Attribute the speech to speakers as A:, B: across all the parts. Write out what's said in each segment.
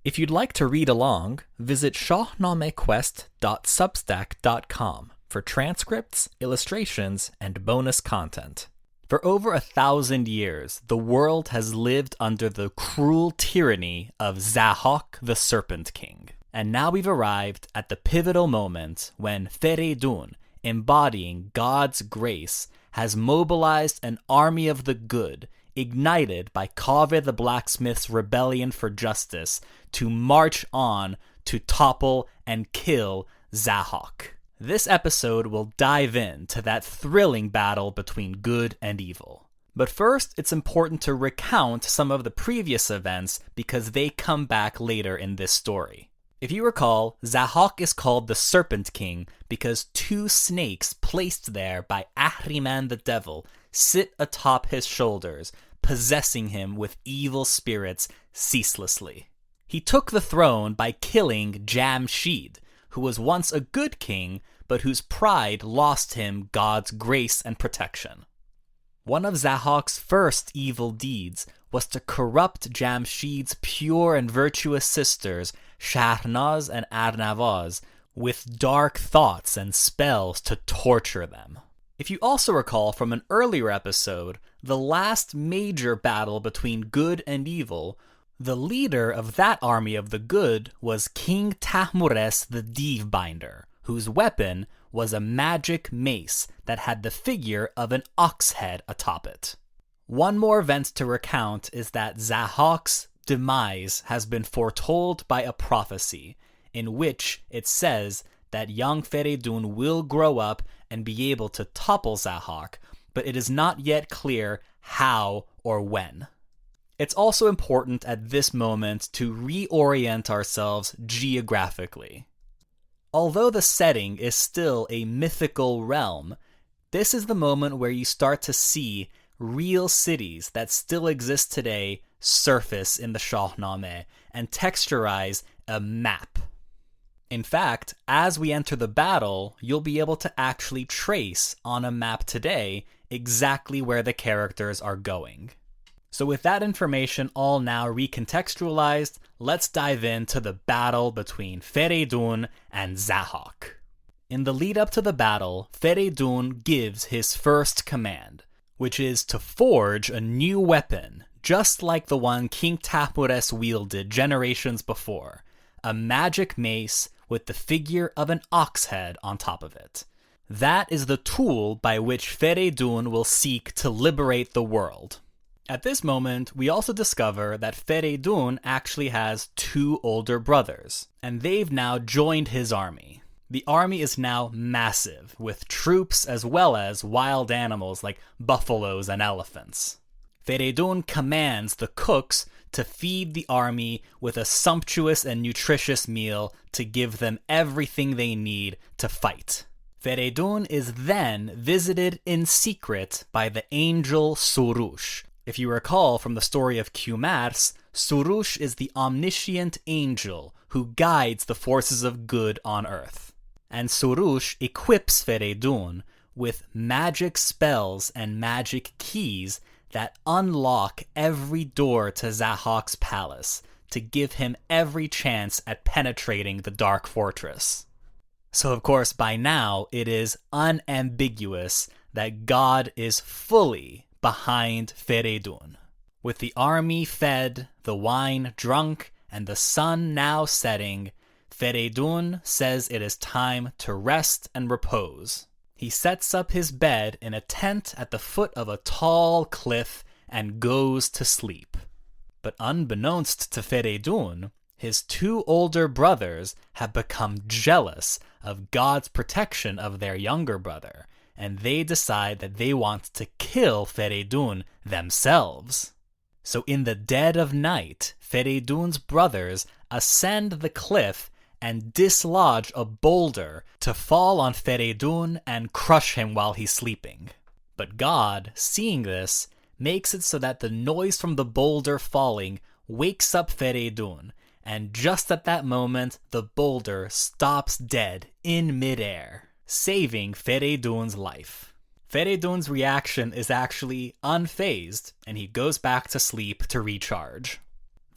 A: If you'd like to read along, visit shahnamequest.substack.com for transcripts, illustrations, and bonus content. For over 1,000 years, the world has lived under the cruel tyranny of Zahhak the Serpent King. And now we've arrived at the pivotal moment when Fereydoun, embodying God's grace, has mobilized an army of the good, ignited by Kaveh the Blacksmith's rebellion for justice, to march on to topple and kill Zahhak. This episode will dive into that thrilling battle between good and evil. But first, it's important to recount some of the previous events because they come back later in this story. If you recall, Zahhak is called the Serpent King because two snakes placed there by Ahriman the devil sit atop his shoulders, possessing him with evil spirits ceaselessly. He took the throne by killing Jamshid, who was once a good king, but whose pride lost him God's grace and protection. One of Zahhak's first evil deeds was to corrupt Jamshid's pure and virtuous sisters, Shahnaz and Arnavaz, with dark thoughts and spells to torture them. If you also recall from an earlier episode, the last major battle between good and evil, the leader of that army of the good was King Tahmures the Div-binder, whose weapon was a magic mace that had the figure of an ox head atop it. One more event to recount is that Zahhak's demise has been foretold by a prophecy, in which it says that young Fereydoun will grow up and be able to topple Zahhak, but it is not yet clear how or when. It's also important at this moment to reorient ourselves geographically. Although the setting is still a mythical realm, this is the moment where you start to see real cities that still exist today surface in the Shahnameh and texturize a map. In fact, as we enter the battle, you'll be able to actually trace on a map today exactly where the characters are going. So with that information all now recontextualized, let's dive into the battle between Fereydoun and Zahhak. In the lead up to the battle, Fereydoun gives his first command, which is to forge a new weapon, just like the one King Tahmures wielded generations before, a magic mace with the figure of an ox head on top of it. That is the tool by which Fereydoun will seek to liberate the world. At this moment, we also discover that Fereydoun actually has two older brothers, and they've now joined his army. The army is now massive, with troops as well as wild animals like buffaloes and elephants. Fereydoun commands the cooks to feed the army with a sumptuous and nutritious meal to give them everything they need to fight. Fereydoun is then visited in secret by the angel Surush. If you recall from the story of Qumars, Surush is the omniscient angel who guides the forces of good on earth. And Surush equips Fereydoun with magic spells and magic keys that unlock every door to Zahhak's palace to give him every chance at penetrating the Dark Fortress. So of course by now it is unambiguous that God is fully behind Fereydoun. With the army fed, the wine drunk, and the sun now setting, Fereydoun says it is time to rest and repose. He sets up his bed in a tent at the foot of a tall cliff and goes to sleep. But unbeknownst to Fereydoun, his two older brothers have become jealous of God's protection of their younger brother, and they decide that they want to kill Fereydoun themselves. So in the dead of night, Fereydoun's brothers ascend the cliff and dislodge a boulder to fall on Fereydoun and crush him while he's sleeping. But God, seeing this, makes it so that the noise from the boulder falling wakes up Fereydoun, and just at that moment, the boulder stops dead in midair, saving Fereydoun's life. Fereydoun's reaction is actually unfazed, and he goes back to sleep to recharge.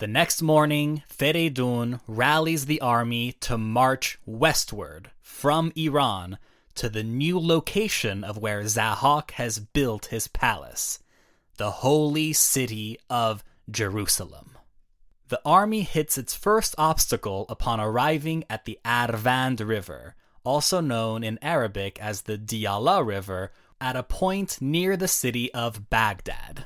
A: The next morning, Fereydoun rallies the army to march westward from Iran to the new location of where Zahhak has built his palace, the holy city of Jerusalem. The army hits its first obstacle upon arriving at the Arvand River, also known in Arabic as the Diyala River, at a point near the city of Baghdad.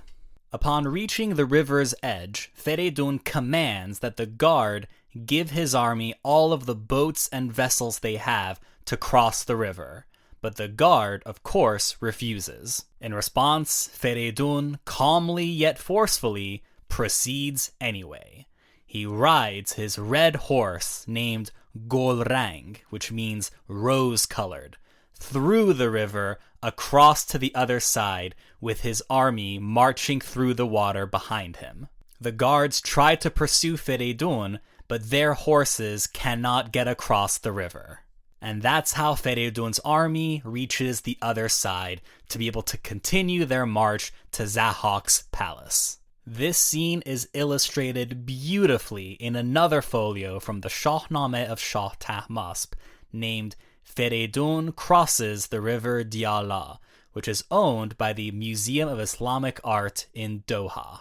A: Upon reaching the river's edge, Fereydoun commands that the guard give his army all of the boats and vessels they have to cross the river, but the guard, of course, refuses. In response, Fereydoun, calmly yet forcefully, proceeds anyway. He rides his red horse named Golrang, which means rose-colored, through the river across to the other side, with his army marching through the water behind him. The guards try to pursue Fereydoun, but their horses cannot get across the river. And that's how Fereydoun's army reaches the other side to be able to continue their march to Zahhak's palace. This scene is illustrated beautifully in another folio from the Shahnameh of Shah Tahmasp named Fereydoun Crosses the River Diyala, which is owned by the Museum of Islamic Art in Doha.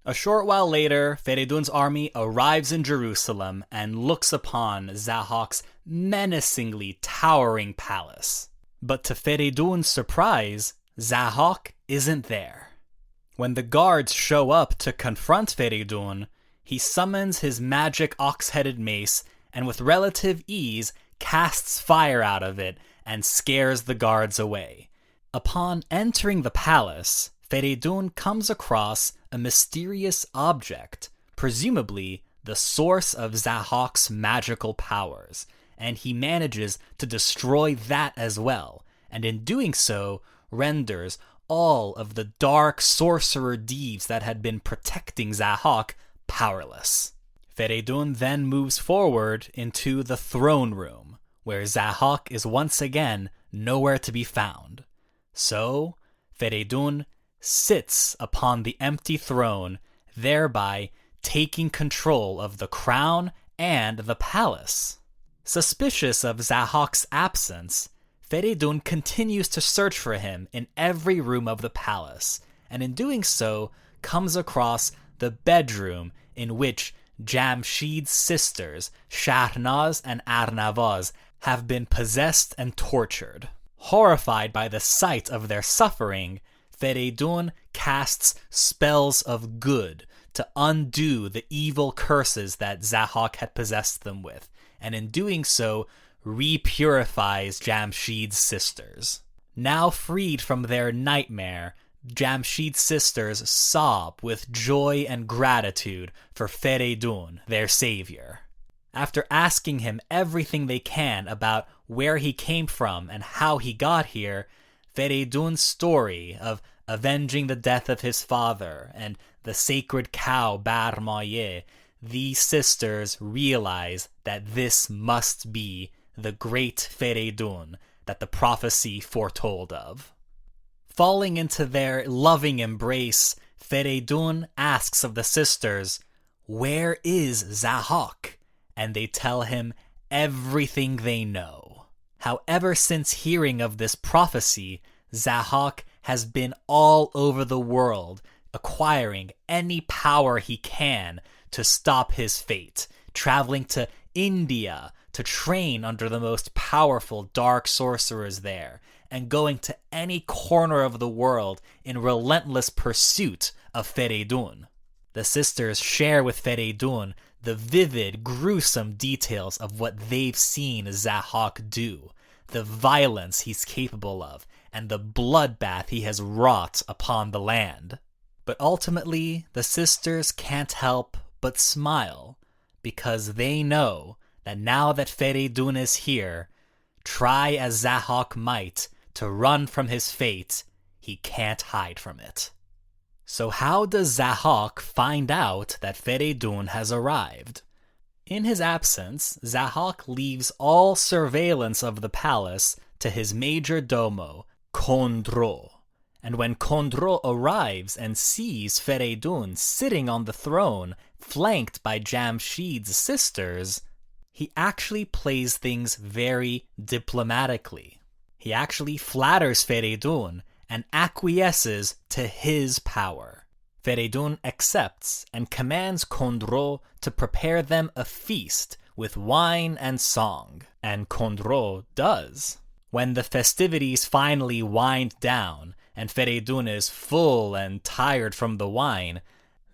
A: A short while later, Fereydoun's army arrives in Jerusalem and looks upon Zahhak's menacingly towering palace. But to Fereydoun's surprise, Zahhak isn't there. When the guards show up to confront Fereydoun, he summons his magic ox-headed mace and with relative ease casts fire out of it and scares the guards away. Upon entering the palace, Fereydoun comes across a mysterious object, presumably the source of Zahhak's magical powers, and he manages to destroy that as well, and in doing so, renders all of the dark sorcerer deeds that had been protecting Zahhak powerless. Fereydoun then moves forward into the throne room, where Zahhak is once again nowhere to be found. So, Fereydoun sits upon the empty throne, thereby taking control of the crown and the palace. Suspicious of Zahhak's absence, Fereydoun continues to search for him in every room of the palace, and in doing so, comes across the bedroom in which Jamshid's sisters, Shahnaz and Arnavaz, have been possessed and tortured. Horrified by the sight of their suffering, Fereydoun casts spells of good to undo the evil curses that Zahhak had possessed them with, and in doing so, repurifies Jamshid's sisters. Now freed from their nightmare, Jamshid's sisters sob with joy and gratitude for Fereydoun, their savior. After asking him everything they can about where he came from and how he got here, Fereydoun's story of avenging the death of his father and the sacred cow Bar Maye, these sisters realize that this must be the great Fereydoun that the prophecy foretold of. Falling into their loving embrace, Fereydoun asks of the sisters, "Where is Zahhak?" And they tell him everything they know. How ever since hearing of this prophecy, Zahhak has been all over the world, acquiring any power he can to stop his fate, traveling to India to train under the most powerful dark sorcerers there, and going to any corner of the world in relentless pursuit of Fereydoun. The sisters share with Fereydoun the vivid, gruesome details of what they've seen Zahhak do, the violence he's capable of, and the bloodbath he has wrought upon the land. But ultimately, the sisters can't help but smile, because they know that now that Fereydoun is here, try as Zahhak might to run from his fate, he can't hide from it. So how does Zahhak find out that Fereydoun has arrived? In his absence, Zahhak leaves all surveillance of the palace to his major domo, Kondro. And when Kondro arrives and sees Fereydoun sitting on the throne, flanked by Jamshid's sisters, he actually plays things very diplomatically. He actually flatters Fereydoun and acquiesces to his power. Fereydoun accepts and commands Kondro to prepare them a feast with wine and song, and Kondro does. When the festivities finally wind down and Fereydoun is full and tired from the wine,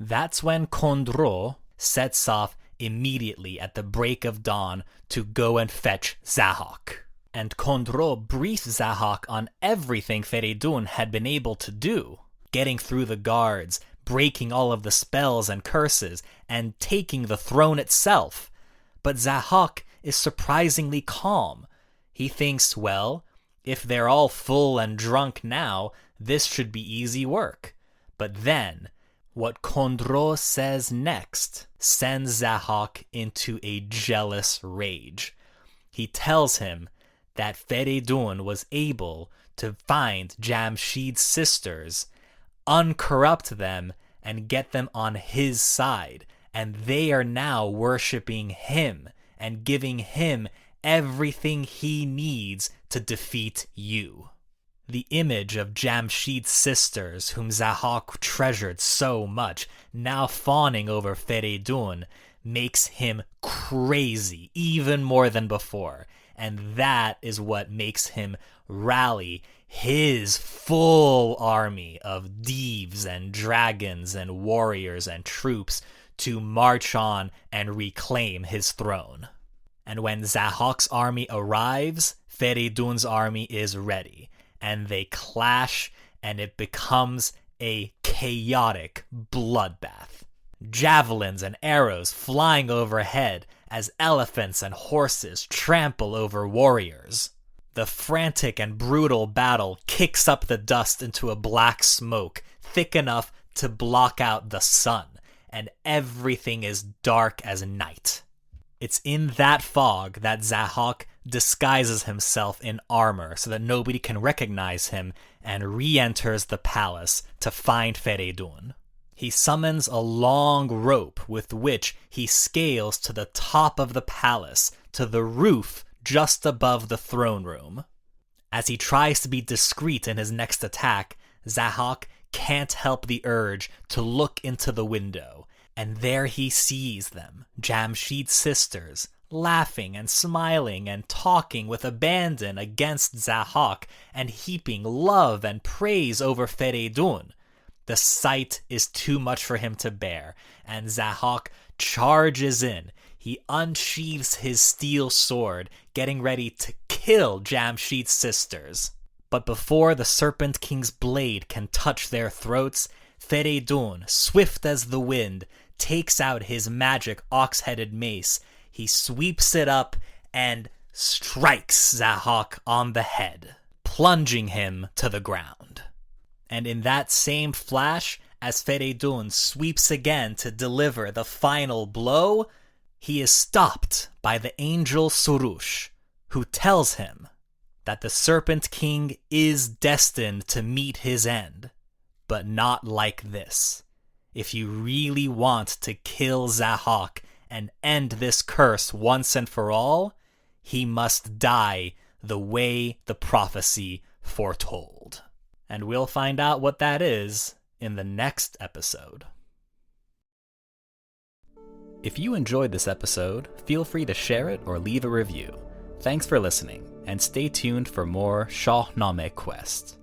A: that's when Kondro sets off immediately at the break of dawn to go and fetch Zahhak. And Kondro briefs Zahhak on everything Fereydoun had been able to do, getting through the guards, breaking all of the spells and curses, and taking the throne itself. But Zahhak is surprisingly calm. He thinks, well, if they're all full and drunk now, this should be easy work. But then, what Kondro says next sends Zahhak into a jealous rage. He tells him that Fereydoun was able to find Jamshid's sisters, uncorrupt them, and get them on his side, and they are now worshipping him and giving him everything he needs to defeat you. The image of Jamshid's sisters, whom Zahhak treasured so much, now fawning over Fereydoun, makes him crazy, even more than before. And that is what makes him rally his full army of Deeves and dragons and warriors and troops to march on and reclaim his throne. And when Zahhak's army arrives, Fereydoun's army is ready, and they clash, and it becomes a chaotic bloodbath. Javelins and arrows flying overhead as elephants and horses trample over warriors. The frantic and brutal battle kicks up the dust into a black smoke, thick enough to block out the sun, and everything is dark as night. It's in that fog that Zahhak disguises himself in armor so that nobody can recognize him and re-enters the palace to find Fereydoun. He summons a long rope with which he scales to the top of the palace, to the roof just above the throne room. As he tries to be discreet in his next attack, Zahhak can't help the urge to look into the window, and there he sees them, Jamshid's sisters, laughing and smiling and talking with abandon against Zahhak and heaping love and praise over Fereydoun. The sight is too much for him to bear, and Zahhak charges in. He unsheathes his steel sword, getting ready to kill Jamshid's sisters. But before the Serpent King's blade can touch their throats, Fereydoun, swift as the wind, takes out his magic ox-headed mace. He sweeps it up and strikes Zahhak on the head, plunging him to the ground. And in that same flash, as Fereydoun sweeps again to deliver the final blow, he is stopped by the angel Surush, who tells him that the Serpent King is destined to meet his end, but not like this. If you really want to kill Zahhak and end this curse once and for all, he must die the way the prophecy foretold. And we'll find out what that is in the next episode. If you enjoyed this episode, feel free to share it or leave a review. Thanks for listening, and stay tuned for more Shahnameh quests.